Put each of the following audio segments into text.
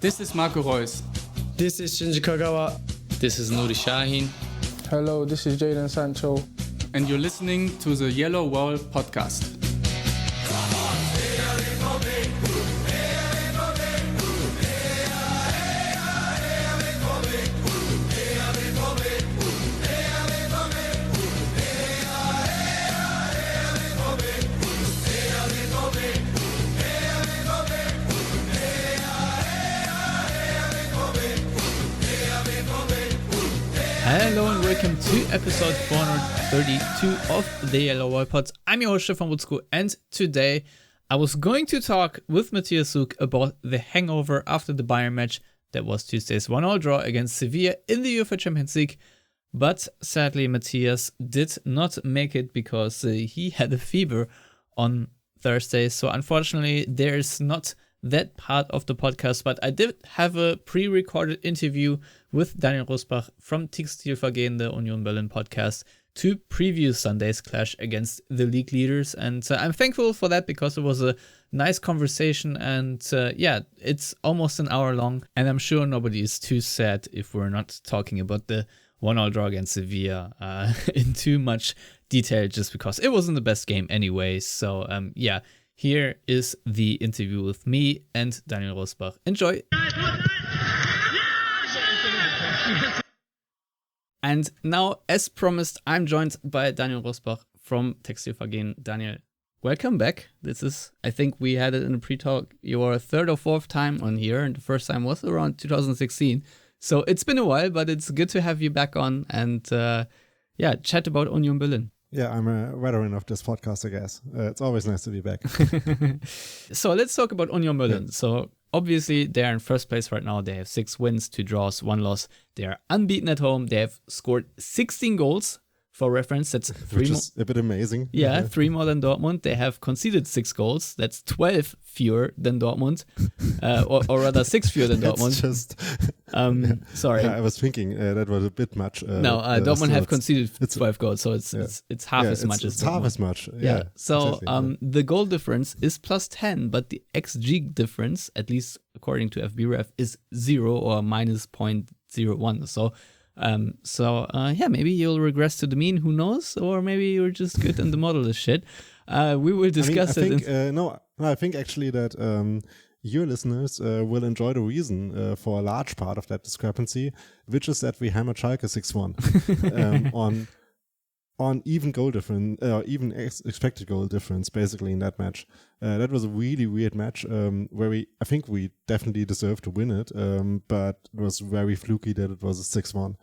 This is Marco Reus. This is Shinji Kagawa. This is Nuri Shahin. Hello, this is Jadon Sancho. And you're listening to the Yellowwall podcast. Hello and welcome to episode 432 of the Yellowwallpod. I'm your host Stefan Wutzko, and today I was going to talk with Matthias Zug about the hangover after the Bayern match that was Tuesday's 1-1 draw against Sevilla in the UEFA Champions League. But sadly, Matthias did not make it because he had a fever on Thursday. So unfortunately, there's not that part of the podcast, but I did have a pre-recorded interview with Daniel Roßbach from Textilvergehen, the Union Berlin podcast, to preview Sunday's clash against the league leaders. And I'm thankful for that because it was a nice conversation. And it's almost an hour long. And I'm sure nobody is too sad if we're not talking about the 1-1 draw against Sevilla in too much detail, just because it wasn't the best game anyway. So, here is the interview with me and Daniel Roßbach. Enjoy! And now, as promised, I'm joined by Daniel Roßbach from Textilvergehen. Daniel, welcome back. This is, I think we had it in a pre-talk, your third or fourth time on here, and the first time was around 2016. So it's been a while, but it's good to have you back on and chat about Union Berlin. Yeah, I'm a veteran of this podcast, I guess. It's always nice to be back. So let's talk about Union Berlin. Yeah. So obviously they're in first place right now. They have 6 wins, 2 draws, 1 loss. They are unbeaten at home. They have scored 16 goals. For reference, that's 3 Which is a bit amazing. Yeah, 3 more than Dortmund. They have conceded 6 goals. That's 12 fewer than Dortmund, or rather 6 fewer than Dortmund. Sorry. Yeah, I was thinking that was a bit much. Dortmund have conceded 12 goals, so it's half as much as It's Dortmund. half as much. Yeah. So exactly. the goal difference is plus 10, but the XG difference, at least according to FBref, is 0 or minus 0.01. So maybe you'll regress to the mean, who knows? Or maybe you're just good and the model is shit. We will discuss it. I think actually that your listeners will enjoy the reason for a large part of that discrepancy, which is that we hammered Schalke 6-1 on even goal difference, expected goal difference, basically in that match. That was a really weird match where I think we definitely deserved to win it, but it was very fluky that it was a 6-1.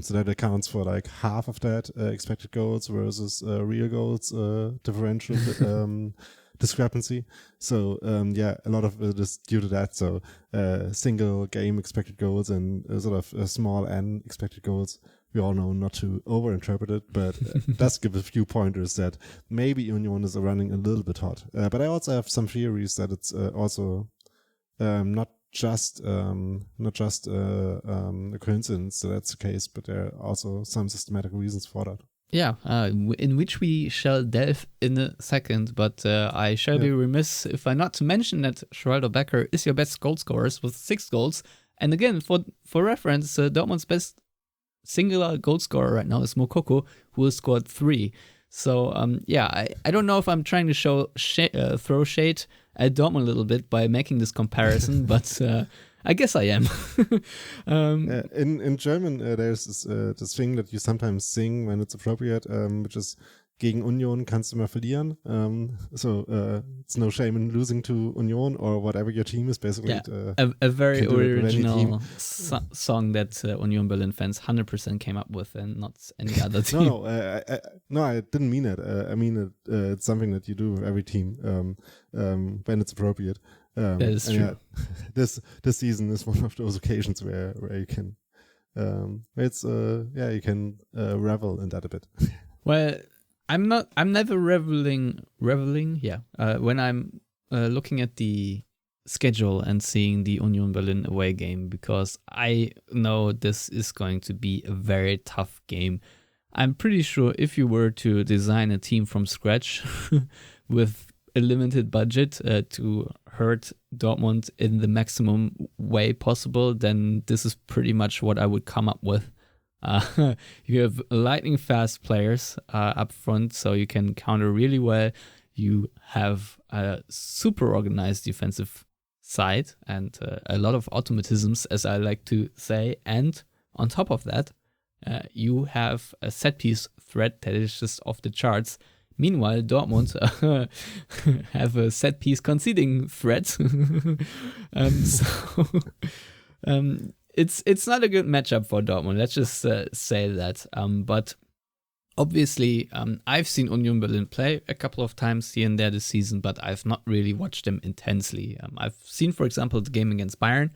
So that accounts for like half of that expected goals versus real goals differential discrepancy. So a lot of it is due to that. So single game expected goals and sort of small n expected goals. We all know not to overinterpret it, but it does give a few pointers that maybe Union is running a little bit hot. But I also have some theories that it's also not just a coincidence that that's the case, but there are also some systematic reasons for that. Yeah, in which we shall delve in a second, but I shall be remiss if I not to mention that Geraldo Becker is your best goal scorer with 6 goals. And again, for reference, Dortmund's best singular goal scorer right now is Moukoko, who has scored 3. So, I don't know if I'm trying to throw shade at Dortmund a little bit by making this comparison, but I guess I am. In German, there's this thing that you sometimes sing when it's appropriate, which is gegen Union kannst du mal verlieren. It's no shame in losing to Union or whatever your team is, basically. A very original song that Union Berlin fans 100% came up with, and not any other team. No, I didn't mean it. I mean it's something that you do with every team when it's appropriate. That is true. Yeah, this season is one of those occasions where you can, you can revel in that a bit. Well, I'm never reveling. When I'm looking at the schedule and seeing the Union Berlin away game, because I know this is going to be a very tough game. I'm pretty sure if you were to design a team from scratch with a limited budget to hurt Dortmund in the maximum way possible, then this is pretty much what I would come up with. You have lightning fast players up front, so you can counter really well. You have a super organized defensive side and a lot of automatisms, as I like to say. And on top of that, you have a set piece threat that is just off the charts. Meanwhile, Dortmund have a set piece conceding threat. It's not a good matchup for Dortmund. Let's just say that. But obviously, I've seen Union Berlin play a couple of times here and there this season, but I've not really watched them intensely. I've seen, for example, the game against Bayern,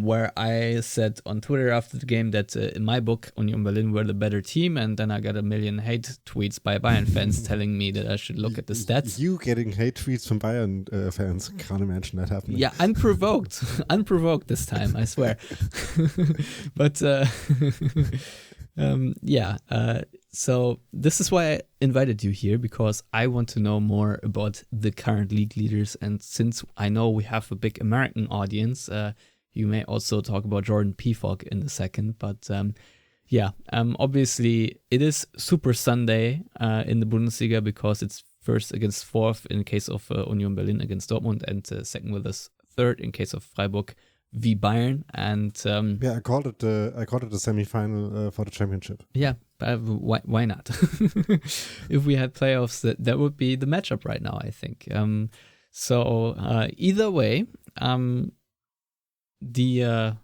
where I said on Twitter after the game that in my book, Union Berlin were the better team, and then I got a million hate tweets by Bayern fans telling me that I should look at the stats. You getting hate tweets from Bayern fans, can't imagine that happening. Yeah, unprovoked this time, I swear. But so this is why I invited you here, because I want to know more about the current league leaders, and since I know we have a big American audience, you may also talk about Jordan Pefok in a second, but obviously it is Super Sunday in the Bundesliga, because it's first against fourth in case of Union Berlin against Dortmund, and second with us third in case of Freiburg v Bayern. And I called it the semi-final for the championship. Yeah, why not? If we had playoffs, that would be the matchup right now, I think. So either way, the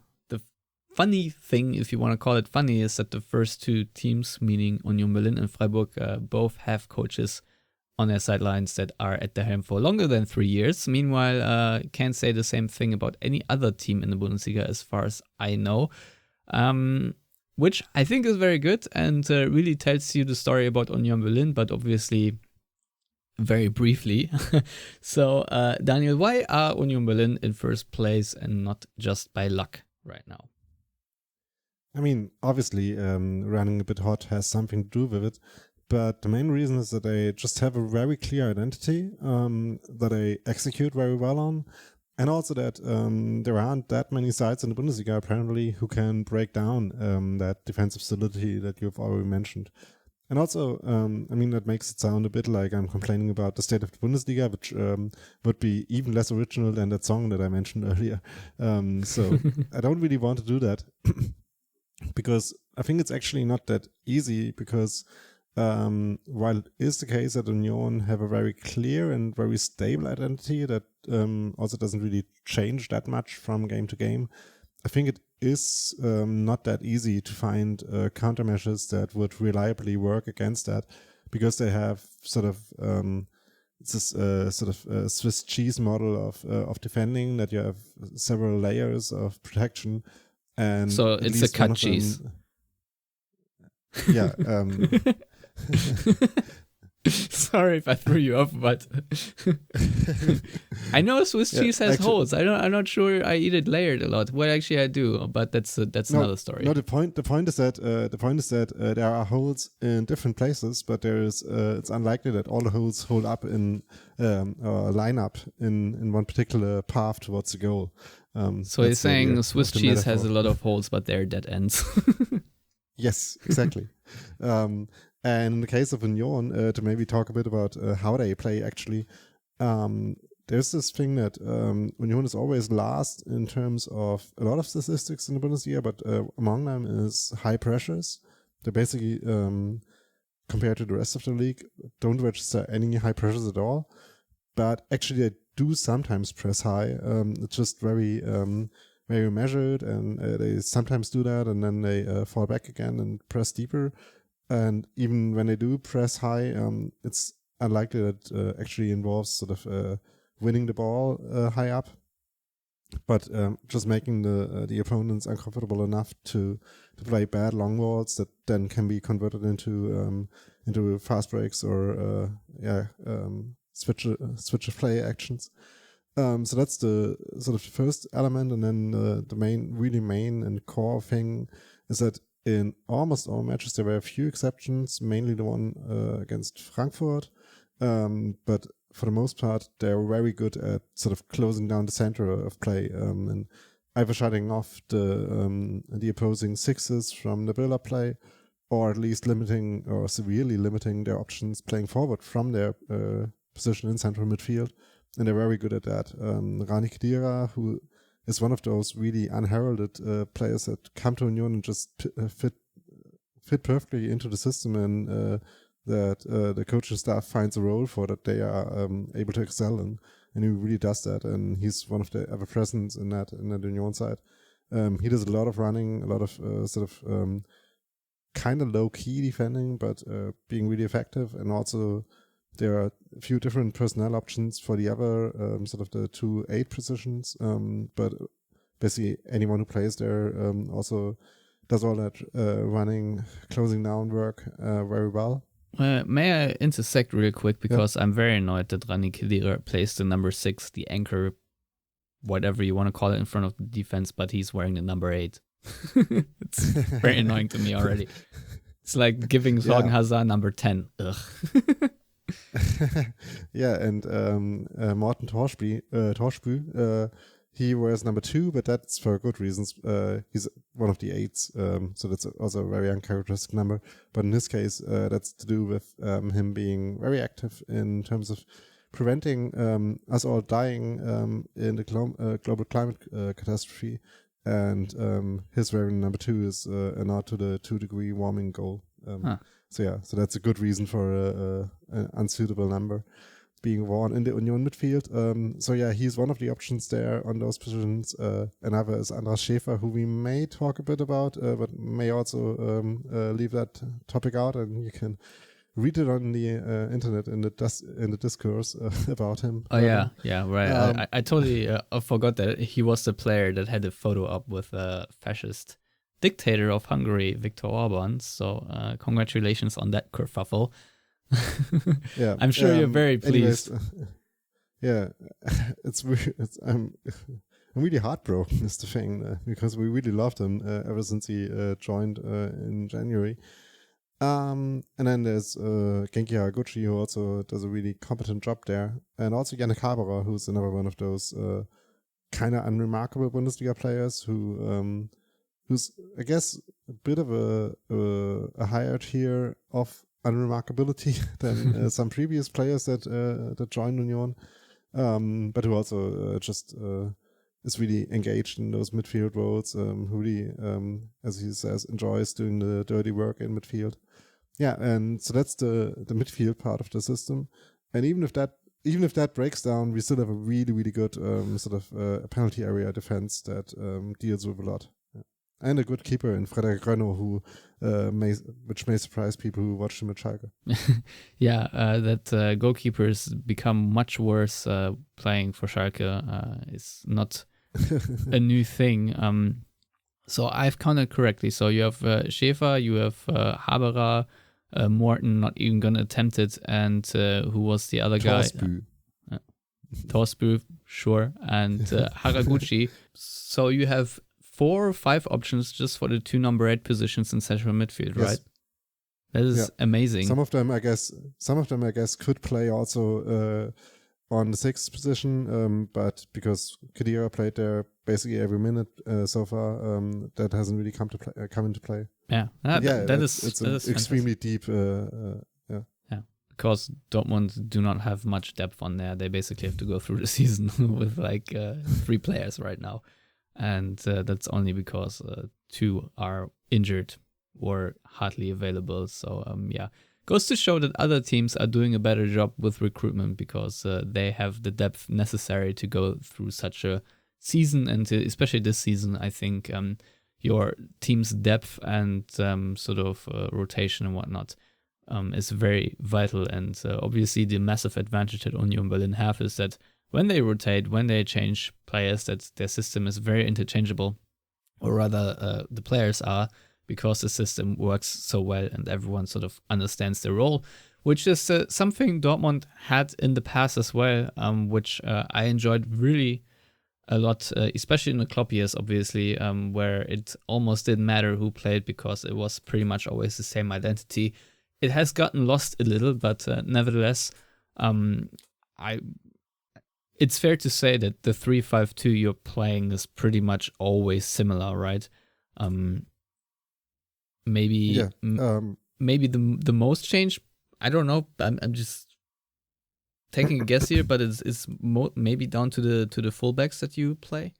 funny thing, if you want to call it funny, is that the first two teams, meaning Union Berlin and Freiburg, both have coaches on their sidelines that are at the helm for longer than 3 years. Meanwhile, can't say the same thing about any other team in the Bundesliga as far as I know, which I think is very good and really tells you the story about Union Berlin, but obviously very briefly. So, Daniel, why are Union Berlin in first place and not just by luck right now? I mean, obviously, running a bit hot has something to do with it, but the main reason is that they just have a very clear identity that they execute very well on, and also that there aren't that many sides in the Bundesliga, apparently, who can break down that defensive solidity that you've already mentioned. And also, I mean, that makes it sound a bit like I'm complaining about the state of the Bundesliga, which would be even less original than that song that I mentioned earlier. So I don't really want to do that because I think it's actually not that easy, because while it is the case that Union have a very clear and very stable identity that also doesn't really change that much from game to game, I think it is not that easy to find countermeasures that would reliably work against that, because they have sort of it's this sort of Swiss cheese model of defending, that you have several layers of protection, and so it's a cut cheese. Yeah. Sorry if I threw you off, but I know Swiss cheese has holes. I'm not sure I eat it layered a lot. Well, actually, I do, but that's another story. No, the point is that there are holes in different places, but it's unlikely that all the holes hold up in or line up in one particular path towards the goal. So you're saying Swiss cheese has a lot of holes, but they're dead ends. Yes, exactly. And in the case of Union, to maybe talk a bit about how they play, actually, there's this thing that Union is always last in terms of a lot of statistics in the Bundesliga, but among them is high pressures. They basically, compared to the rest of the league, don't register any high pressures at all. But actually, they do sometimes press high. It's just very, very measured, and they sometimes do that, and then they fall back again and press deeper. And even when they do press high, it's unlikely that actually involves sort of winning the ball high up, but just making the opponents uncomfortable enough to play bad long balls that then can be converted into fast breaks or switch of play actions. So that's the sort of first element, and then the main and core thing is that in almost all matches there were a few exceptions, mainly the one against Frankfurt, but for the most part, they're very good at sort of closing down the center of play and either shutting off the opposing sixes from the build-up play, or at least limiting or severely limiting their options playing forward from their position in central midfield. And they're very good at that. Rani Khedira, who is one of those really unheralded players that come to Union and just fit perfectly into the system, and that the coaching staff finds a role for that they are able to excel in. And he really does that, and he's one of the ever presence in that Union side. He does a lot of running, a lot of kind of low-key defending, but being really effective. And also there are a few different personnel options for the other sort of the 2-8 positions, but basically anyone who plays there also does all that running, closing down work very well. May I intersect real quick, because I'm very annoyed that Rani Khedira plays the number 6, the anchor, whatever you want to call it, in front of the defense, but he's wearing the number 8. It's very annoying to me already. It's like giving Sorgen Hazard number 10. Ugh. Yeah, and Morten Torsby, he wears number 2, but that's for good reasons. He's one of the 8s, so that's also a very uncharacteristic number. But in this case, that's to do with him being very active in terms of preventing us all dying in the global climate catastrophe. And his wearing number 2 is a nod to the 2-degree warming goal. So that's a good reason for an unsuitable number being worn in the Union midfield. He's one of the options there on those positions. Another is Andras Schäfer, who we may talk a bit about, but may also leave that topic out, and you can read it on the internet in the discourse about him. Oh right. I totally forgot that he was the player that had a photo up with a fascist dictator of Hungary, Viktor Orban. So congratulations on that kerfuffle. Yeah, I'm sure you're very pleased. It's weird. I'm really heartbroken is the thing, because we really loved him ever since he joined in January. And then there's Genki Haraguchi, who also does a really competent job there, and also Yannick Haberer, who's another one of those kind of unremarkable Bundesliga players who's I guess a bit of a higher tier of unremarkability than some previous players that joined Union, but who also just is really engaged in those midfield roles, who really, as he says, enjoys doing the dirty work in midfield. Yeah, and so that's the midfield part of the system. And even if that breaks down, we still have a really, really good penalty area defense that deals with a lot. And a good keeper in Frederik Renaud, which may surprise people who watch him at Schalke. That goalkeepers become much worse playing for Schalke is not a new thing. So I've counted correctly. So you have Schäfer, you have Haberer, Morten not even going to attempt it, and who was the other guy? Torsby, sure, and Haraguchi. So you have 4 or 5 options just for the 2 number 8 positions in central midfield, right? That is amazing. Some of them, I guess, could play also on the 6th position, but because Khedira played there basically every minute so far, that hasn't really come into play. That is extremely deep. Because Dortmund do not have much depth on there. They basically have to go through the season with 3 players right now. And that's only because 2 are injured or hardly available. So, goes to show that other teams are doing a better job with recruitment because they have the depth necessary to go through such a season. And especially this season, I think your team's depth and rotation and whatnot is very vital. And obviously the massive advantage that Union Berlin have is that when they rotate, when they change players, that their system is very interchangeable, or rather the players are, because the system works so well and everyone sort of understands their role, which is something Dortmund had in the past as well, which I enjoyed really a lot, especially in the Klopp years, obviously, where it almost didn't matter who played because it was pretty much always the same identity. It has gotten lost a little, but nevertheless, it's fair to say that the 3-5-2 you're playing is pretty much always similar, right? Maybe maybe the most change, I don't know. I'm just taking a guess here, but it's maybe down to the fullbacks that you play.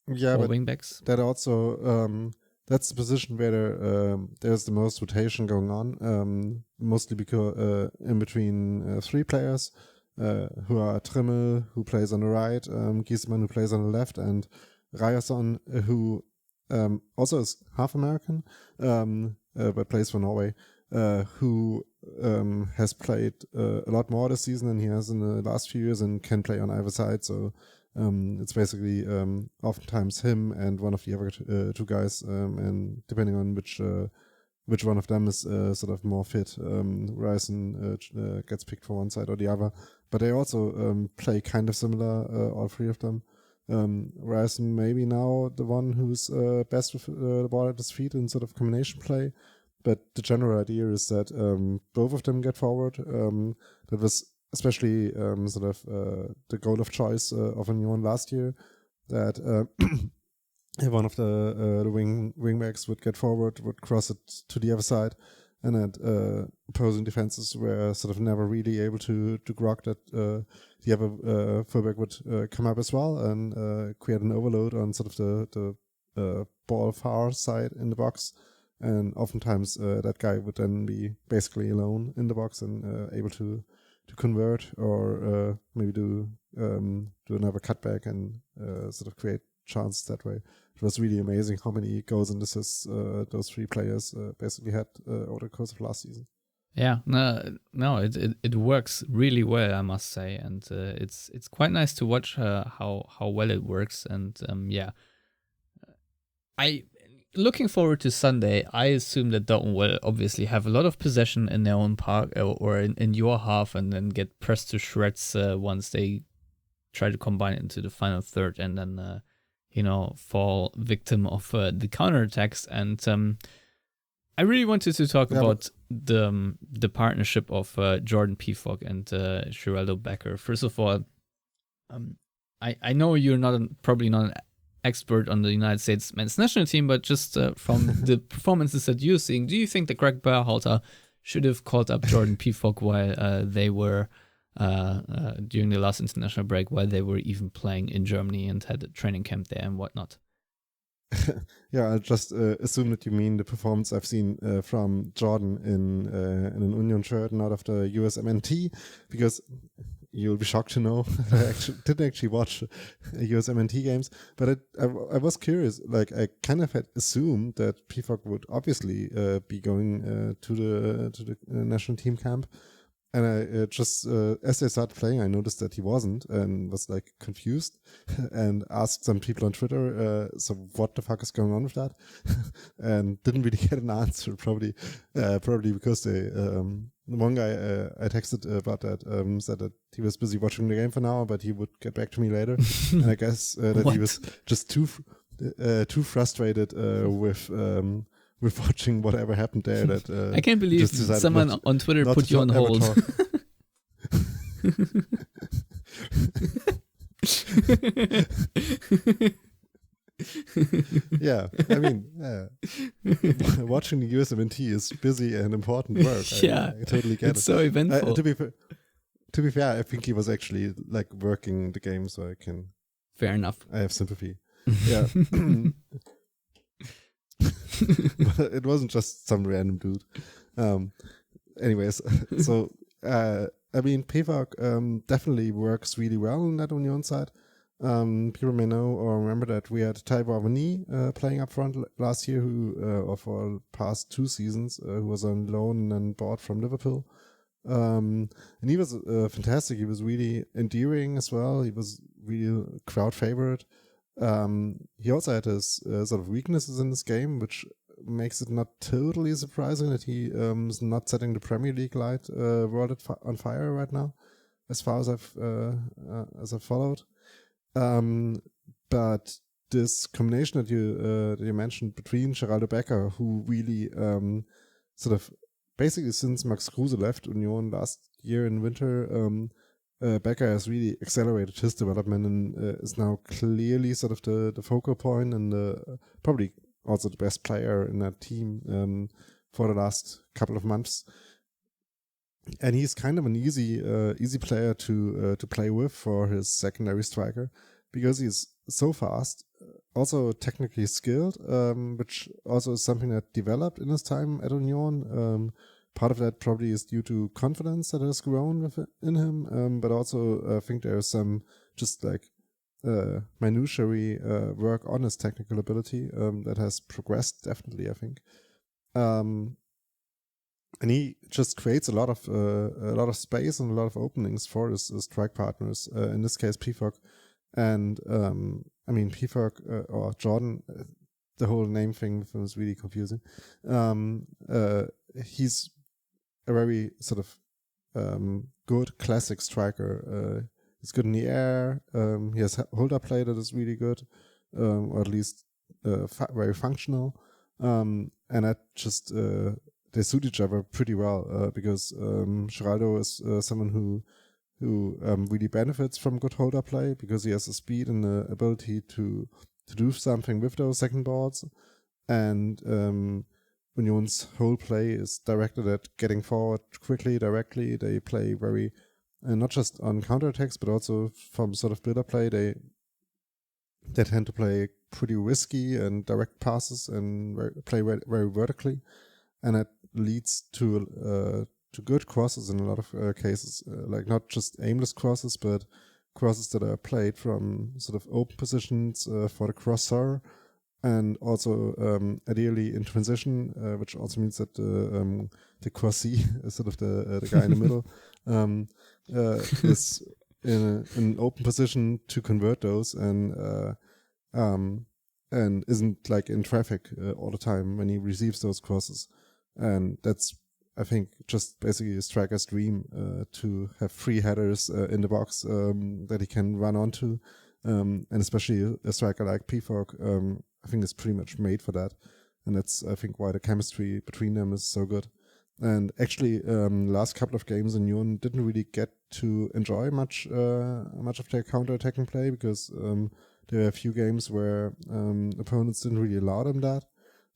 Yeah, or but wingbacks. that also that's the position where there's the most rotation going on. Mostly because in between 3 players who are Trimmel, who plays on the right, Giesmann, who plays on the left, and Ryerson, who also is half American, but plays for Norway, who has played a lot more this season than he has in the last few years and can play on either side. So it's basically oftentimes him and one of the other 2 guys, and depending on which one of them is sort of more fit, Ryerson gets picked for one side or the other. But they also play kind of similar, all 3 of them. Ryerson maybe now the one who's best with the ball at his feet in sort of combination play, but the general idea is that both of them get forward. That was especially sort of the goal of choice of Union last year, that one of the wingbacks would get forward, would cross it to the other side, and that opposing defenses were sort of never really able to grok that the other fullback would come up as well and create an overload on sort of the ball far side in the box. And oftentimes that guy would then be basically alone in the box and able to convert or maybe do another cutback and sort of create chances that way. It was really amazing how many goals and assists those 3 players basically had over the course of last season. Yeah, no, it works really well, I must say, and it's quite nice to watch how well it works. And I looking forward to Sunday. I assume that Dortmund will obviously have a lot of possession in their own park or in your half, and then get pressed to shreds once they try to combine it into the final third, and then fall victim of the counterattacks. And I really wanted to talk about the partnership of Jordan Pefok and Geraldo Becker. First of all, I know you're probably not an expert on the United States men's national team, but just from the performances that you're seeing, do you think that Greg Berhalter should have called up Jordan Pefok while they were during the last international break, while they were even playing in Germany and had a training camp there and whatnot? Yeah, I just assume that you mean the performance I've seen from Jordan in an Union shirt and out of the USMNT, because you'll be shocked to know that I didn't actually watch USMNT games, but I was curious. Like, I kind of had assumed that Pefok would obviously be going to the national team camp. And I just, as they started playing, I noticed that he wasn't and was like confused and asked some people on Twitter, so what the fuck is going on with that? And didn't really get an answer, probably because they, one guy I texted about that said that he was busy watching the game for now, but he would get back to me later. And I guess that he was just too frustrated with watching whatever happened there. That I can't believe someone on Twitter put you on hold. Yeah, I mean, watching the USMNT is busy and important work. I totally get it. It's so eventful. To be fair, I think he was actually like working the game, so I can. Fair enough. I have sympathy. Yeah. But it wasn't just some random dude. Anyways, so I mean, Pefok definitely works really well on that Union side. People may know or remember that we had Taiwo Avani playing up front last year, who or for the past 2 seasons, who was on loan and then bought from Liverpool. And he was fantastic. He was really endearing as well. He was really crowd favorite. He also had his sort of weaknesses in this game, which makes it not totally surprising that he is not setting the Premier League light world on fire right now, as far as I've followed. But this combination that you mentioned between Geraldo Becker, who really sort of basically since Max Kruse left Union last year in winter, Becker has really accelerated his development and is now clearly sort of the focal point and probably also the best player in that team for the last couple of months. And he's kind of an easy player to play with for his secondary striker because he's so fast, also technically skilled, which also is something that developed in his time at Union. Part of that probably is due to confidence that has grown in him, but also I think there's some just like minutiary work on his technical ability that has progressed definitely, I think. And he just creates a lot of space and a lot of openings for his strike partners. In this case, Pifok, and Pifok or Jordan. The whole name thing was really confusing. He's a very sort of good classic striker. He's good in the air. He has holder play that is really good, or at least very functional. And that just they suit each other pretty well because Geraldo is someone who really benefits from good holder play because he has the speed and the ability to do something with those second balls. And Union's whole play is directed at getting forward quickly, directly. They play very, not just on counterattacks, but also from sort of build-up play. They tend to play pretty risky and direct passes and play very vertically. And that leads to good crosses in a lot of cases, like not just aimless crosses, but crosses that are played from sort of open positions for the crosser. And also, ideally in transition, which also means that the crossee is sort of the guy in the middle, is in an open position to convert those and isn't like in traffic all the time when he receives those crosses. And that's, I think, just basically a striker's dream to have free headers in the box that he can run onto, and especially a striker like Pifok. I think it's pretty much made for that, and that's I think why the chemistry between them is so good. And actually, last couple of games in Union didn't really get to enjoy much of their counter-attacking play because there were a few games where opponents didn't really allow them that.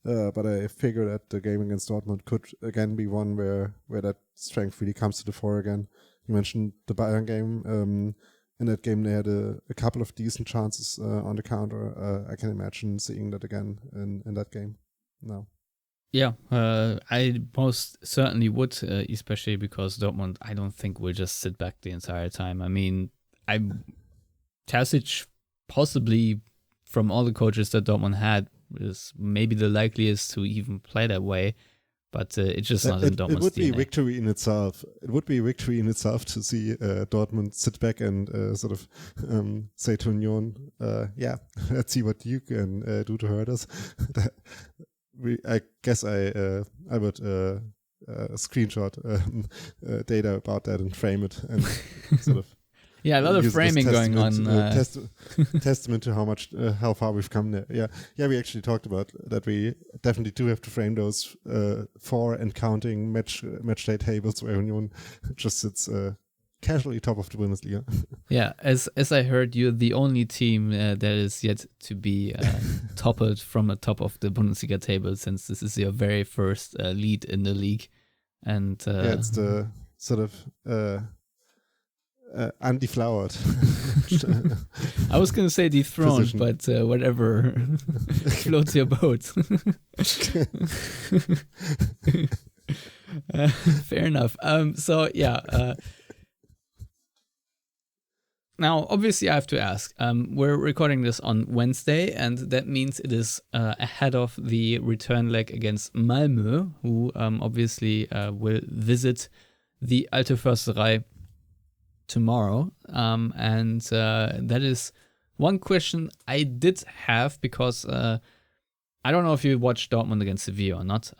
But I figure that the game against Dortmund could again be one where that strength really comes to the fore again. You mentioned the Bayern game. In that game, they had a couple of decent chances on the counter. I can imagine seeing that again in that game now. Yeah, I most certainly would, especially because Dortmund, I don't think will just sit back the entire time. I mean, Terzic possibly, from all the coaches that Dortmund had, is maybe the likeliest to even play that way. But it's just not in Dortmund's It would be DNA. victory in itself. It would be a victory in itself to see Dortmund sit back and sort of say to Union, let's see what you can do to hurt us. I guess I would screenshot data about that and frame it and sort of Yeah, a lot of framing going on. Testament to how far we've come there. Yeah, we actually talked about that. We definitely do have to frame those for and counting match day tables where Union just sits casually top of the Bundesliga. Yeah, as I heard, you're the only team that is yet to be toppled from the top of the Bundesliga table, since this is your very first lead in the league. And it's the sort of undeflowered. I was going to say dethroned, position. but whatever floats your boat. Fair enough. Now, obviously, I have to ask. We're recording this on Wednesday, and that means it is ahead of the return leg against Malmö, who obviously will visit the alte Försterei tomorrow. And that is one question I did have, because I don't know if you watched Dortmund against Sevilla or not.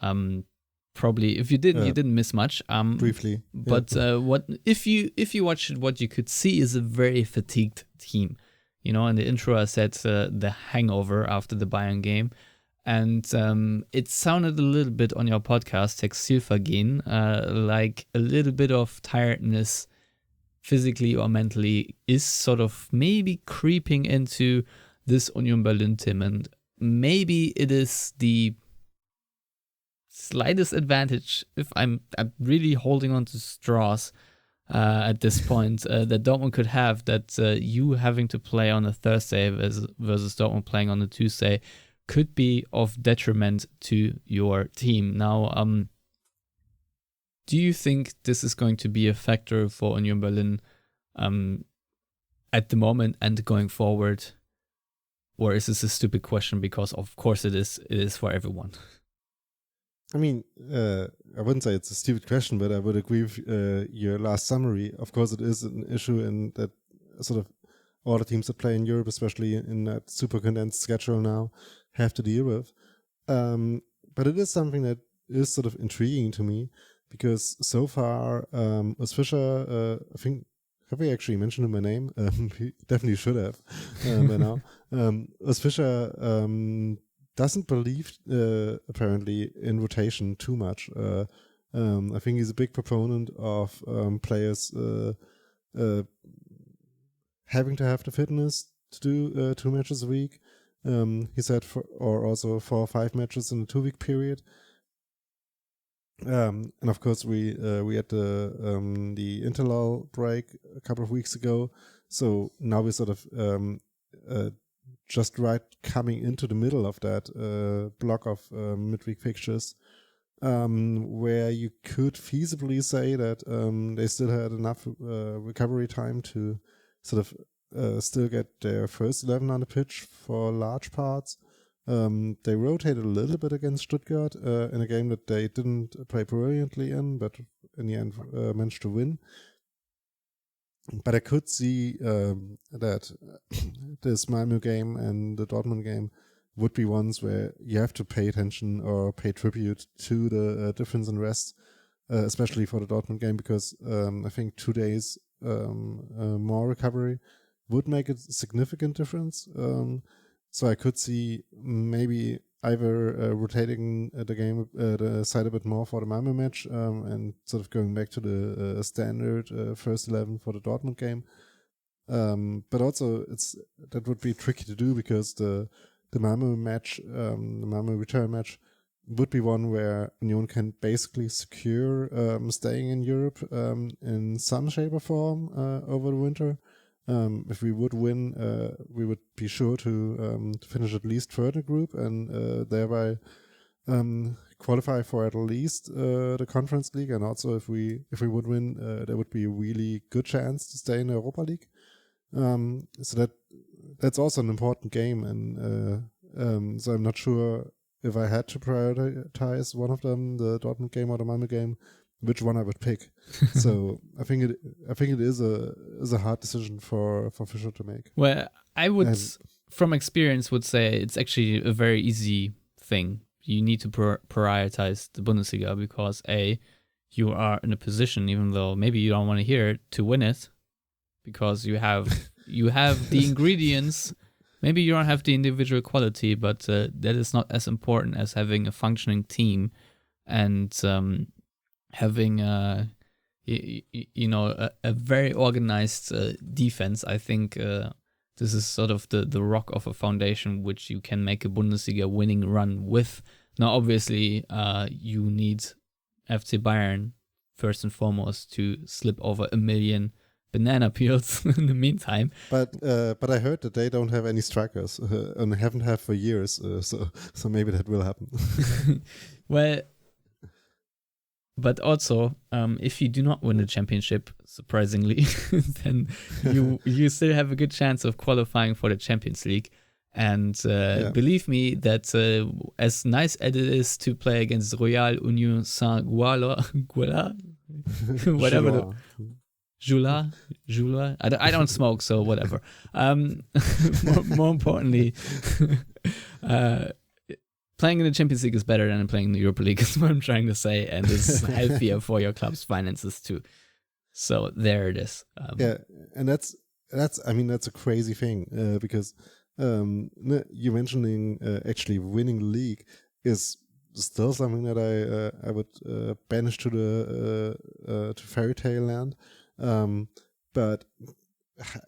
Probably, if you didn't, you didn't miss much. Briefly, but what if you watched it, what you could see is a very fatigued team. You know, in the intro I said the hangover after the Bayern game, and it sounded a little bit on your podcast Textilvergehen like a little bit of tiredness physically or mentally is sort of maybe creeping into this Union Berlin team, and maybe it is the slightest advantage, if I'm really holding on to straws at this point, that Dortmund could have, that you having to play on a Thursday versus Dortmund playing on a Tuesday could be of detriment to your team. Now, do you think this is going to be a factor for Union Berlin at the moment and going forward? Or is this a stupid question? Because of course it is. It is for everyone. I mean, I wouldn't say it's a stupid question, but I would agree with your last summary. Of course, it is an issue in that sort of all the teams that play in Europe, especially in that super condensed schedule now, have to deal with. But it is something that is sort of intriguing to me, because so far, Urs Fischer, I think, have we actually mentioned him by name? We definitely should have by now. Urs Fischer doesn't believe, apparently, in rotation too much. I think he's a big proponent of players having to have the fitness to do 2 matches a week. He said, or also 4 or 5 matches in a 2-week period. And of course, we had the interlull break a couple of weeks ago, so now we're sort of just right coming into the middle of that block of midweek fixtures, where you could feasibly say that they still had enough recovery time to sort of still get their first 11 on the pitch for large parts. They rotated a little bit against Stuttgart in a game that they didn't play brilliantly in, but in the end managed to win. But I could see that this Malmö game and the Dortmund game would be ones where you have to pay attention or pay tribute to the difference in rest, especially for the Dortmund game, because I think 2 days more recovery would make a significant difference. So I could see maybe either rotating the side a bit more for the Malmö match and sort of going back to the standard first 11 for the Dortmund game. But also that would be tricky to do, because the Malmö match, the Malmö return match, would be one where Union can basically secure staying in Europe in some shape or form over the winter. If we would win, we would be sure to finish at least third in the group and thereby qualify for at least the Conference League. And also, if we would win, there would be a really good chance to stay in the Europa League. So that's also an important game, and so I'm not sure if I had to prioritize one of them, the Dortmund game or the Malmö game, which one I would pick. So I think it is a hard decision for Fischer to make. Well, I would, from experience, would say it's actually a very easy thing. You need to prioritize the Bundesliga because you are in a position, even though maybe you don't want to hear it, to win it, because you have the ingredients. Maybe you don't have the individual quality, but that is not as important as having a functioning team and having a very organized defense. I think this is sort of the rock of a foundation which you can make a Bundesliga winning run with. Now, obviously, you need FC Bayern first and foremost to slip over 1 million banana peels in the meantime. But I heard that they don't have any strikers and haven't had for years. So maybe that will happen. Well, but also, if you do not win the championship, surprisingly, then you still have a good chance of qualifying for the Champions League. And believe me, that as nice as it is to play against Royal Union Saint-Gouala, whatever. Jula, I don't smoke, so whatever. More importantly, playing in the Champions League is better than playing in the Europa League, is what I'm trying to say, and it's healthier for your club's finances too. So there it is. And that's a crazy thing because you mentioning actually winning the league is still something that I would banish to fairy tale land. but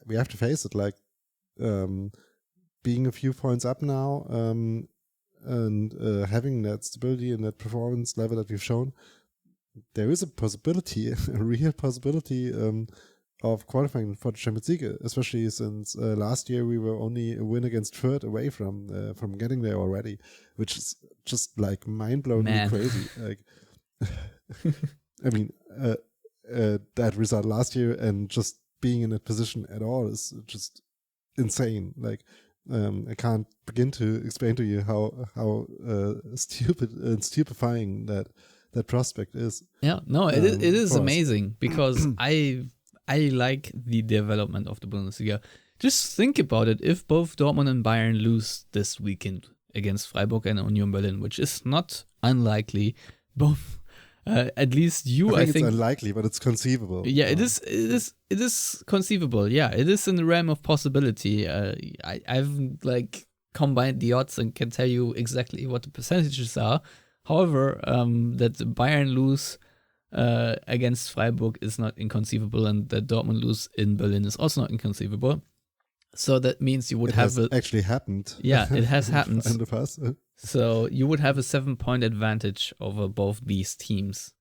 we have to face it, like, being a few points up now, and having that stability and that performance level that we've shown, there is a possibility, a real possibility, of qualifying for the Champions League, especially since last year we were only a win against Fürth away from getting there already, which is just like mind-blowingly crazy. Like, I mean, that result last year and just being in that position at all is just insane. Like, I can't begin to explain to you how stupid and stupefying that prospect is. Yeah, no, it is amazing because I like the development of the Bundesliga. Just think about it. If both Dortmund and Bayern lose this weekend against Freiburg and Union Berlin, which is not unlikely, both, at least I think it's unlikely, but it's conceivable. Yeah, it is conceivable. Yeah, it is in the realm of possibility. I've like combined the odds and can tell you exactly what the percentages are. However, that Bayern lose against Freiburg is not inconceivable, and that Dortmund lose in Berlin is also not inconceivable. So that means you would actually happened. Yeah, it has happened in the past. So you would have a 7-point advantage over both these teams,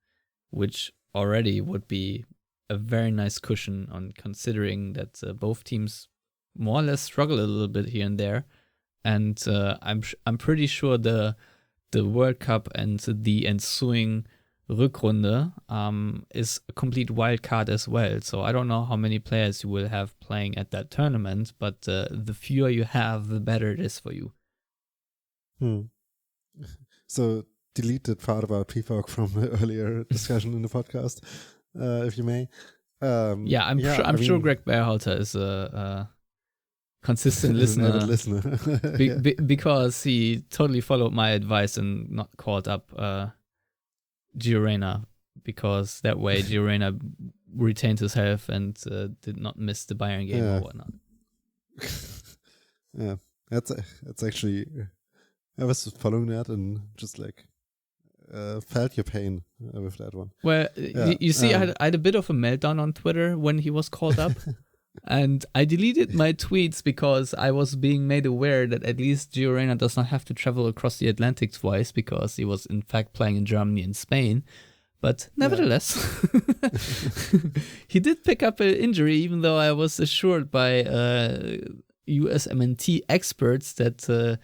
which already would be a very nice cushion on considering that both teams more or less struggle a little bit here and there. And I'm pretty sure the World Cup and the ensuing Rückrunde is a complete wild card as well. So I don't know how many players you will have playing at that tournament, but the fewer you have, the better it is for you. So delete that part about PFOC from the earlier discussion in the podcast, if you may. I'm sure Greg Berhalter is a consistent listener, because he totally followed my advice and not called up Gio Reyna, because that way Gio Reyna retained his health and did not miss the Bayern game or whatnot. Yeah, that's actually, I was following that and just like felt your pain with that one. Well, you see, I had a bit of a meltdown on Twitter when he was called up. And I deleted my tweets because I was being made aware that at least Gio Reyna does not have to travel across the Atlantic twice, because he was in fact playing in Germany and Spain. But nevertheless, he did pick up an injury, even though I was assured by USMNT experts that the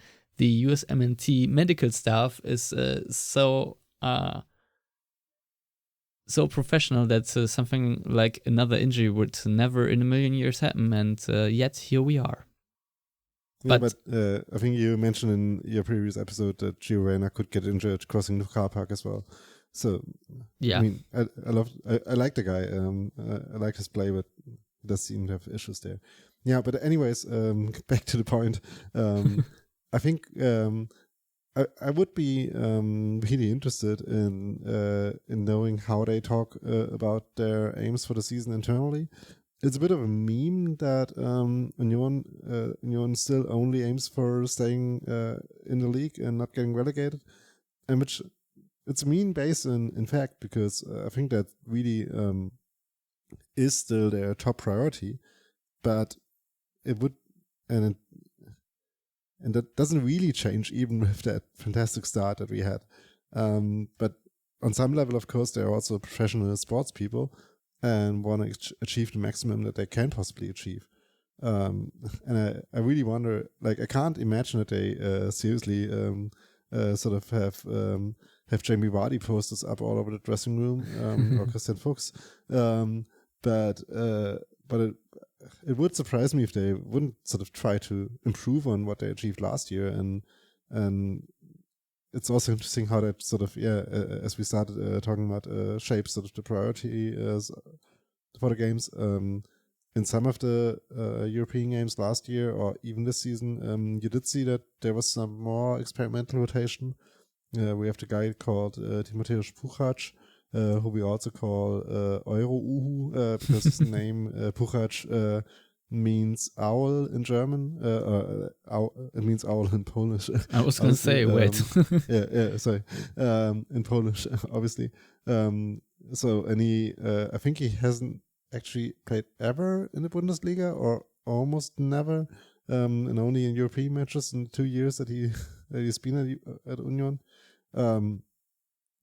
USMNT medical staff is so professional that something like another injury would never in a million years happen, and yet here we are. Yeah, but I think you mentioned in your previous episode that Gio Reyna could get injured crossing the car park as well. So yeah, I mean, I like the guy. I like his play, but he does seem to have issues there. Yeah, but anyways, back to the point. I think I would be really interested in knowing how they talk about their aims for the season internally. It's a bit of a meme that Union still only aims for staying in the league and not getting relegated, and which it's a meme based in fact, because I think that really is still their top priority, but it would and that doesn't really change even with that fantastic start that we had. But on some level, of course, they're also professional sports people and want to achieve the maximum that they can possibly achieve. And I really wonder, like, I can't imagine that they seriously sort of have Jamie Vardy posters up all over the dressing room, or Christian Fuchs. But it would surprise me if they wouldn't sort of try to improve on what they achieved last year, and it's also interesting how that sort of as we started talking about shapes sort of the priority for the games. In some of the European games last year or even this season, you did see that there was some more experimental rotation. We have the guy called Timotheus Puchac, who we also call Euro-Uhu, because his name Puchac means owl in German. It means owl in Polish. I was going to say, wait. Sorry. In Polish, obviously. So, and he, I think he hasn't actually played ever in the Bundesliga, or almost never, and only in European matches in the 2 years that he's been at Union.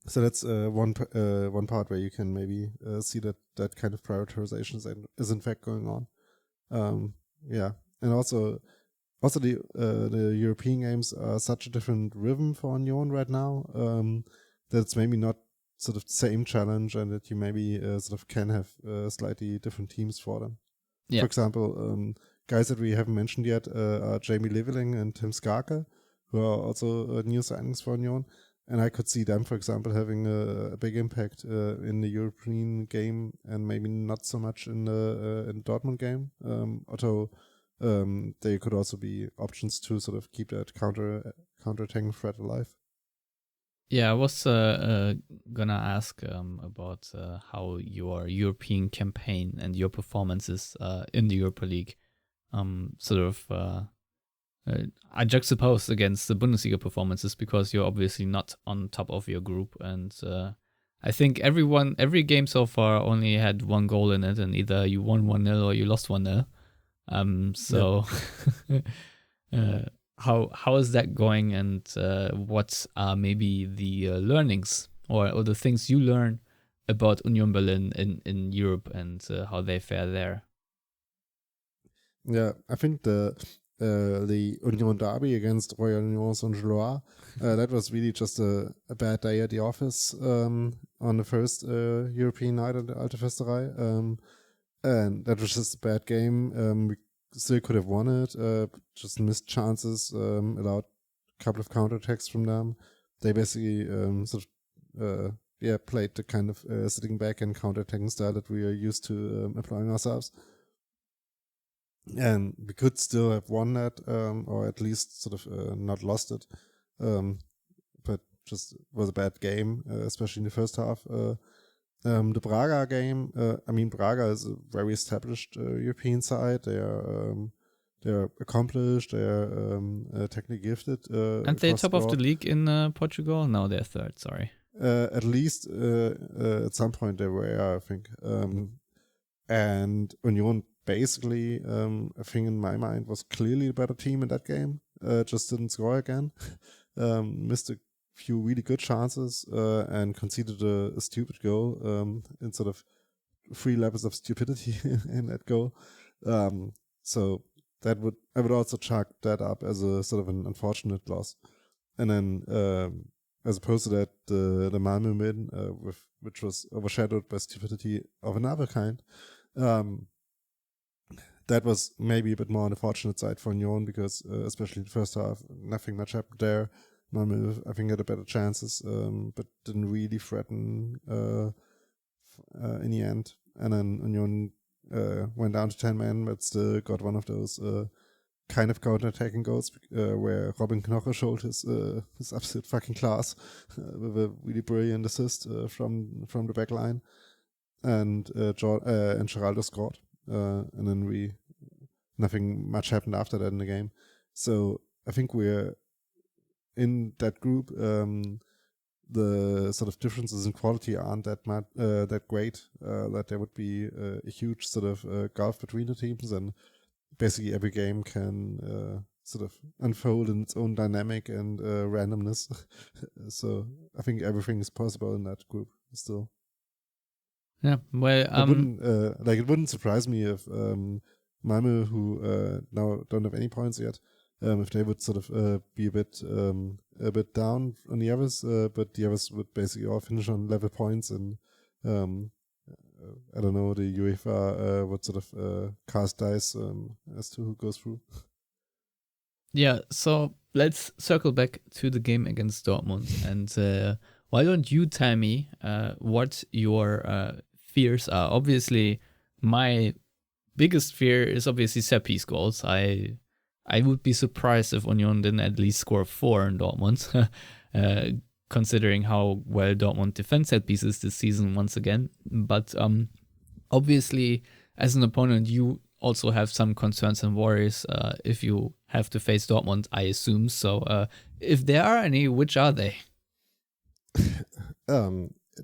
So that's one part where you can maybe see that kind of prioritization is in fact going on. And also the European games are such a different rhythm for Union right now that it's maybe not sort of the same challenge, and that you maybe sort of can have slightly different teams for them. Yeah. For example, guys that we haven't mentioned yet are Jamie Leveling and Tim Skarke, who are also new signings for Union. And I could see them, for example, having a big impact in the European game, and maybe not so much in the Dortmund game. Although they could also be options to sort of keep that counter-attacking threat alive. Yeah, I was gonna ask about how your European campaign and your performances in the Europa League I juxtaposed against the Bundesliga performances, because you're obviously not on top of your group, and I think every game so far only had one goal in it, and either you won 1-0 or you lost 1-0. How is that going, and what are maybe the learnings or the things you learn about Union Berlin in Europe, and how they fare there? Yeah, I think the Union Derby against Royal Union Saint-Gilloise, that was really just a bad day at the office on the first European night at the Alte Försterei. And that was just a bad game. We still could have won it, just missed chances, allowed a couple of counterattacks from them. They basically played the kind of sitting back and counterattacking style that we are used to applying ourselves. And we could still have won that, or at least sort of not lost it. But just was a bad game, especially in the first half. The Braga game, Braga is a very established European side. They're accomplished, they're technically gifted. And they're top of the league in Portugal? No, they're third, sorry. At least at some point they were, I think. And Union basically, I think in my mind, was clearly the better team in that game. Just didn't score again. Missed a few really good chances and conceded a stupid goal in sort of 3 levels of stupidity in that goal. So I would also chalk that up as a sort of an unfortunate loss. And then as opposed to that, the Malmö win, which was overshadowed by stupidity of another kind. That was maybe a bit more on the fortunate side for Union, because especially in the first half, nothing much happened there. Malmö, I think, had a better chances, but didn't really threaten in the end. And then Union went down to 10 men, but still got one of those kind of counter-attacking goals where Robin Knoche showed his absolute fucking class with a really brilliant assist from the back line. And Geraldo scored. And then nothing much happened after that in the game. So I think we're in that group. The sort of differences in quality aren't that great. That there would be a huge sort of gulf between the teams, and basically every game can sort of unfold in its own dynamic and randomness. So I think everything is possible in that group still. Yeah, well, it wouldn't surprise me if Malmö, who now don't have any points yet, if they would sort of be a bit down on the others, but the others would basically all finish on level points, and I don't know, the UEFA would sort of cast dice as to who goes through. Yeah, so let's circle back to the game against Dortmund, and why don't you tell me what your fears are? Obviously, my biggest fear is obviously set piece goals. I would be surprised if Union didn't at least score 4 in Dortmund, considering how well Dortmund defends set pieces this season once again. But obviously, as an opponent, you also have some concerns and worries if you have to face Dortmund, I assume. So if there are any, which are they?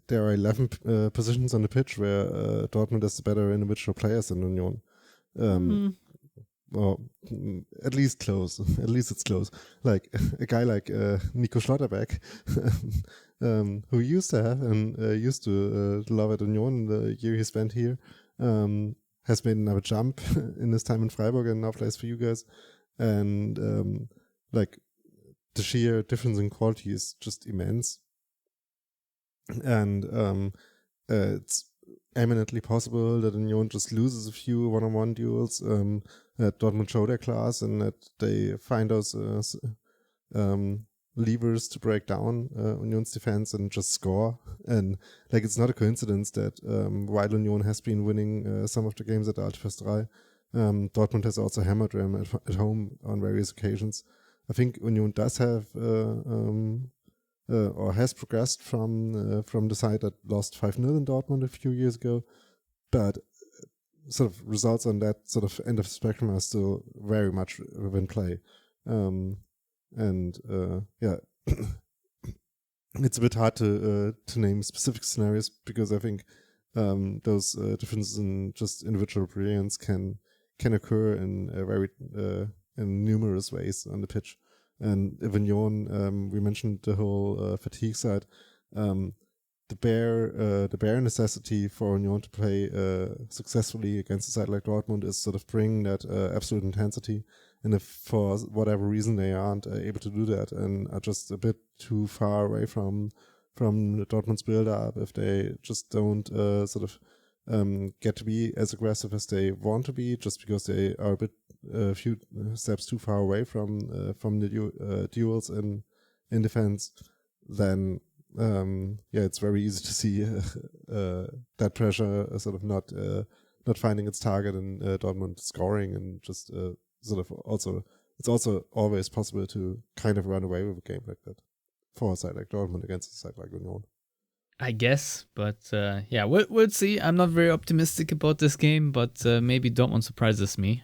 there are 11 positions on the pitch where Dortmund has the better individual players than Union. Well, at least close. At least it's close. Like a guy like Nico Schlotterbeck, who used to have and used to love at Union the year he spent here, has made another jump in his time in Freiburg and now plays for you guys. And like the sheer difference in quality is just immense. And it's eminently possible that Union just loses a few one-on-one duels, that Dortmund show their class and that they find those levers to break down Union's defense and just score. And like it's not a coincidence that while Union has been winning some of the games at alte Försterei, Dortmund has also hammered them at home on various occasions. I think Union does have or has progressed from the side that lost 5-0 in Dortmund a few years ago, but sort of results on that sort of end of the spectrum are still very much within play. It's a bit hard to name specific scenarios because I think those differences in just individual brilliance can occur in very in numerous ways on the pitch. And Union, we mentioned the whole fatigue side. The bare necessity for Union to play successfully against a side like Dortmund is sort of bringing that absolute intensity. And if for whatever reason they aren't able to do that and are just a bit too far away from the Dortmund's build-up, if they just don't get to be as aggressive as they want to be, just because they are a few steps too far away from the duels in defense, then it's very easy to see that pressure sort of not finding its target and Dortmund scoring, and just it's also always possible to kind of run away with a game like that for a side like Dortmund against a side like Union. I guess, but we'll see. I'm not very optimistic about this game, but maybe Dortmund surprises me.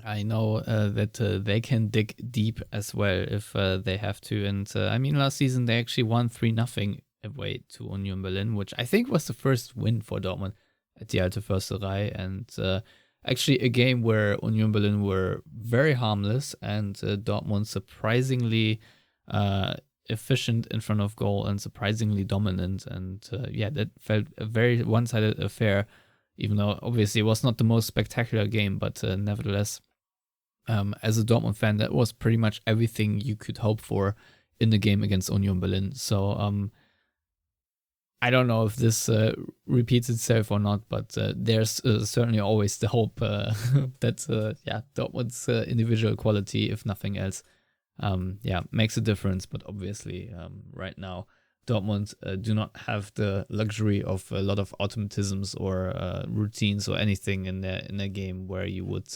I know that they can dig deep as well if they have to. And last season they actually won 3-0 away to Union Berlin, which I think was the first win for Dortmund at the alte Försterei. And actually a game where Union Berlin were very harmless and Dortmund surprisingly efficient in front of goal and surprisingly dominant. And that felt a very one-sided affair, even though obviously it was not the most spectacular game, but nevertheless, as a Dortmund fan, that was pretty much everything you could hope for in the game against Union Berlin. So I don't know if this repeats itself or not, but there's certainly always the hope that Dortmund's individual quality, if nothing else, makes a difference. But obviously, right now, Dortmund do not have the luxury of a lot of automatisms or routines or anything in their game where you would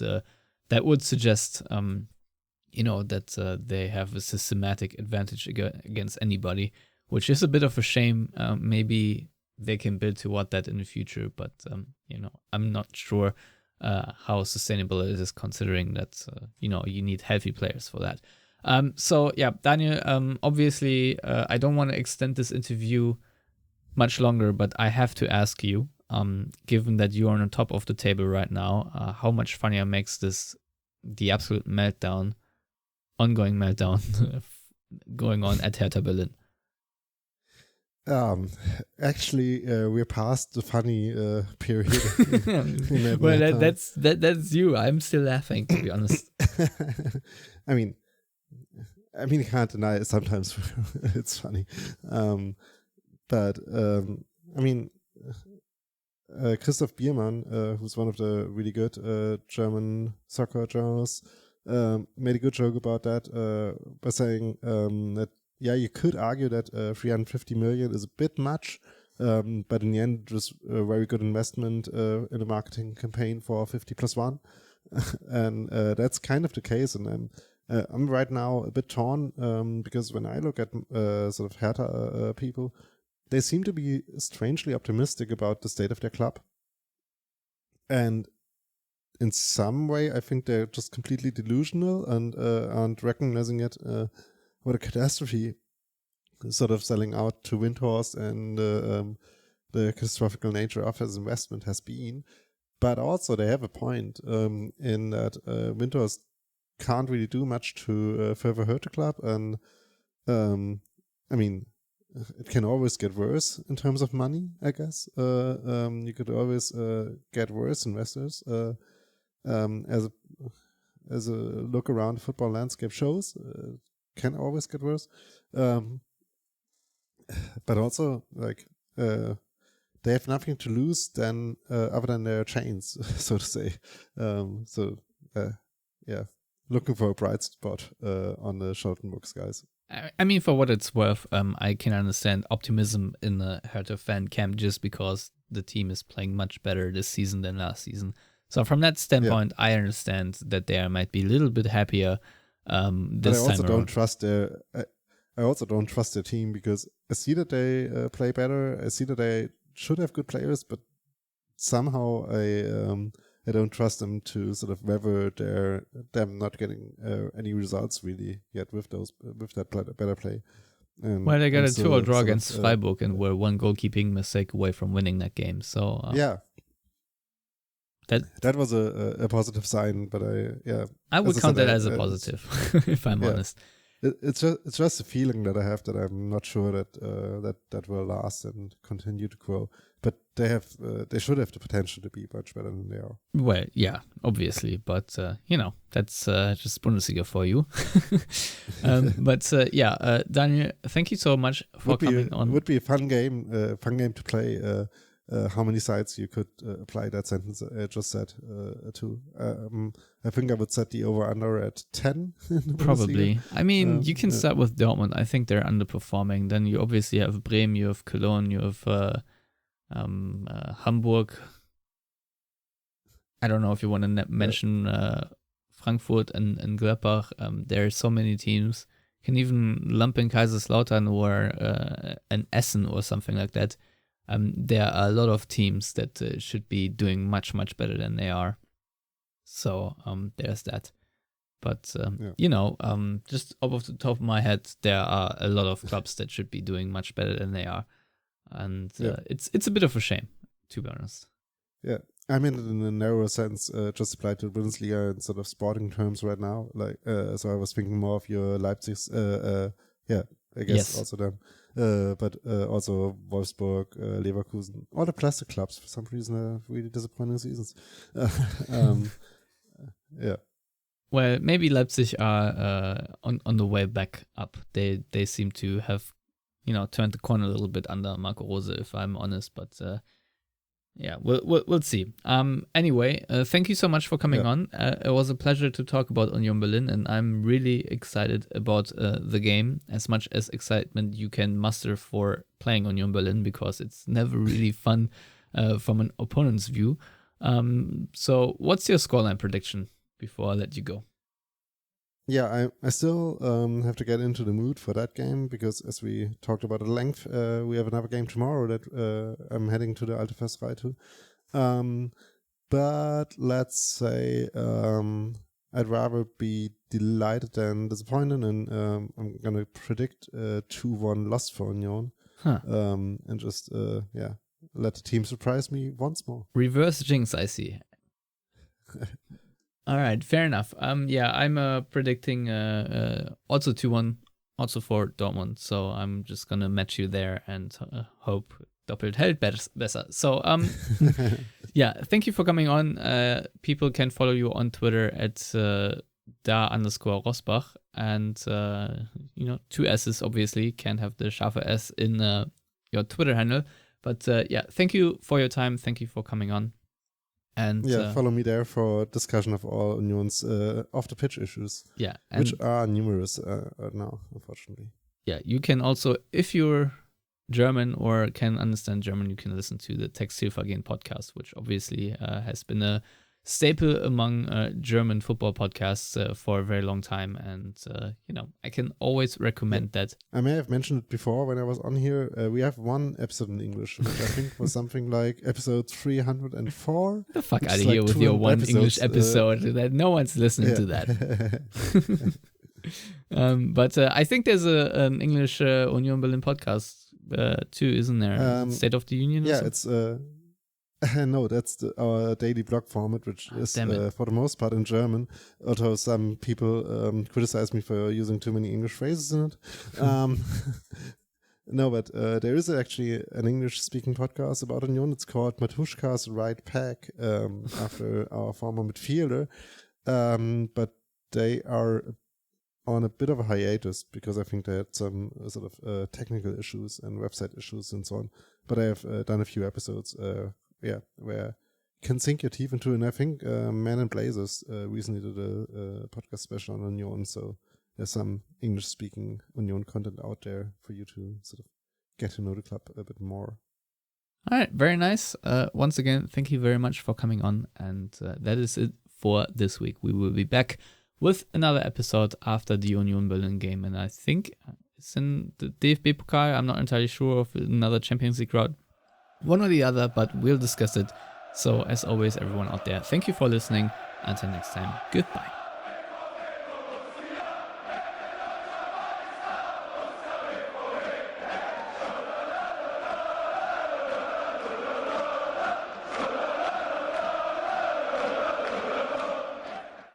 that would suggest that they have a systematic advantage against anybody, which is a bit of a shame. Maybe they can build toward that in the future, but I'm not sure how sustainable it is, considering that you need healthy players for that. Daniel, obviously, I don't want to extend this interview much longer, but I have to ask you, given that you're on the top of the table right now, how much funnier makes this the absolute ongoing meltdown going on at Hertha Berlin? Actually, we're past the funny period. Well, that's you. I'm still laughing, to be honest. I mean, you can't deny it. Sometimes it's funny. Christoph Biermann, who's one of the really good German soccer journalists, made a good joke about that by saying that, you could argue that 350 million is a bit much, but in the end, it was a very good investment in a marketing campaign for 50+1. And that's kind of the case. And I'm right now a bit torn because when I look at sort of Hertha people, they seem to be strangely optimistic about the state of their club. And in some way, I think they're just completely delusional and aren't recognizing it what a catastrophe sort of selling out to Windhorst and the catastrophic nature of his investment has been. But also they have a point in that Windhorst can't really do much to further hurt the club. And I mean, it can always get worse in terms of money, I guess. You could always get worse investors. As a look around the football landscape shows, can always get worse. But also, like, they have nothing to lose then other than their chains, so to say. Looking for a bright spot on the Charlottenburg skies. I mean, for what it's worth, I can understand optimism in the Hertha fan camp just because the team is playing much better this season than last season. So from that standpoint, I understand that they might be a little bit happier this time around. I also don't trust their team because I see that they play better. I see that they should have good players, but somehow I don't trust them to sort of weather them not getting any results really yet with that better play. Well, they got a 2-0 draw against Freiburg and were one goalkeeping mistake away from winning that game. So that was a positive sign, but I would count that as a positive if I'm honest. It's just a feeling that I have that I'm not sure that will last and continue to grow. But they should have the potential to be much better than they are. Well, yeah, obviously, but that's just Bundesliga for you. Daniel, thank you so much for coming on. Would be a fun game to play. How many sides you could apply that sentence I just said to. I think I would set the over-under at 10. Probably. I mean, you can start with Dortmund. I think they're underperforming. Then you obviously have Bremen, you have Cologne, you have Hamburg. I don't know if you want to mention Frankfurt and Gladbach. There are so many teams. You can even lump in Kaiserslautern or an Essen or something like that. There are a lot of teams that should be doing much, much better than they are. So there's that. But, just off the top of my head, there are a lot of clubs that should be doing much better than they are. And it's a bit of a shame, to be honest. Yeah. I mean, in a narrower sense, just applied to the Bundesliga in sort of sporting terms right now. Like, so I was thinking more of your Leipzig's, I guess also them. But also Wolfsburg, Leverkusen, all the plastic clubs for some reason are really disappointing seasons. Well, maybe Leipzig are on the way back up. They seem to have, turned the corner a little bit under Marco Rose, if I'm honest. But we'll see. Anyway, thank you so much for coming on. It was a pleasure to talk about Union Berlin, and I'm really excited about the game, as much as excitement you can muster for playing Union Berlin, because it's never really fun from an opponent's view. So what's your scoreline prediction before I let you go? Yeah, I still have to get into the mood for that game, because as we talked about at length, we have another game tomorrow that I'm heading to the Alte Försterei to. But let's say I'd rather be delighted than disappointed, and I'm going to predict 2-1 loss for Union. And just, let the team surprise me once more. Reverse jinx, I see. All right, fair enough. I'm predicting also 2-1, also for Dortmund. So I'm just gonna match you there and hope doppelt hält besser. So thank you for coming on. People can follow you on Twitter at _Roßbach, and 2 S's obviously, can't have the scharfe S in your Twitter handle. But thank you for your time. Thank you for coming on. And follow me there for discussion of all Union's off the pitch issues. Yeah, which are numerous now, unfortunately. Yeah, you can also, if you're German or can understand German, you can listen to the Textilvergehen podcast, which obviously has been a staple among German football podcasts for a very long time. And, I can always recommend that. I may have mentioned it before when I was on here. We have one episode in English, which I think was something like episode 304. The fuck out of here with your one episodes, English episode. That no one's listening to that. But I think there's an English Union Berlin podcast too, isn't there? State of the Union. Yeah, it's no, that's our daily blog format, which is for the most part in German. Although some people criticize me for using too many English phrases in it. No, but there is actually an English-speaking podcast about Union. It's called Matuschka's Right Pack, after our former midfielder. But they are on a bit of a hiatus because I think they had some sort of technical issues and website issues and so on. But I have done a few episodes, where you can sink your teeth into. And I think Man in Blazers recently did a podcast special on Union, so there's some English-speaking Union content out there for you to sort of get to know the club a bit more. All right, very nice. Once again, thank you very much for coming on. And that is it for this week. We will be back with another episode after the Union Berlin game. And I think it's in the DFB Pokal. I'm not entirely sure of another Champions League route. One or the other, but we'll discuss it. So as always, everyone out there, thank you for listening. Until next time, goodbye.